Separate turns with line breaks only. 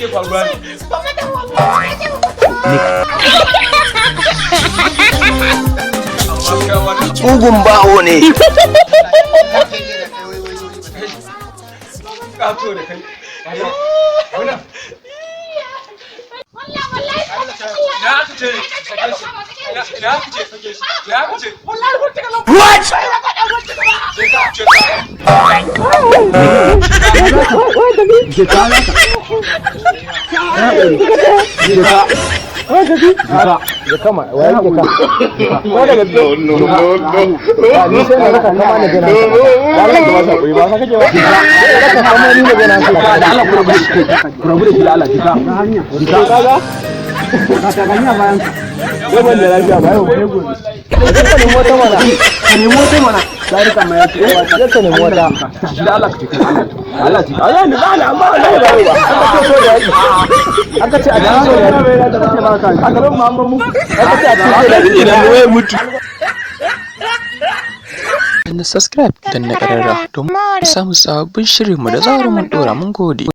yake faruwa ne?
Mugun baho ne.
Kato da kai. Wannan.
Katanya bayan
Yawan da lafiya ba yau ne gobe. Ka nemi wata mana. Ka nemi wata mana. Sai ka mai yace wata. Ka nemi wata. Da Allah ka tuka. Allah ji. Allah ni ba na amma Allah ba ba. Aka ce so da yaki. Aka ce a cikin so da yaki. Aka ce ba ka. Aka ban mu amma mu. Aka ce a cikin so da yaki. Idan wai mutu.
Na subscribe dan na karara don samun sababbin shirinmu da zarar mun dora mun gode.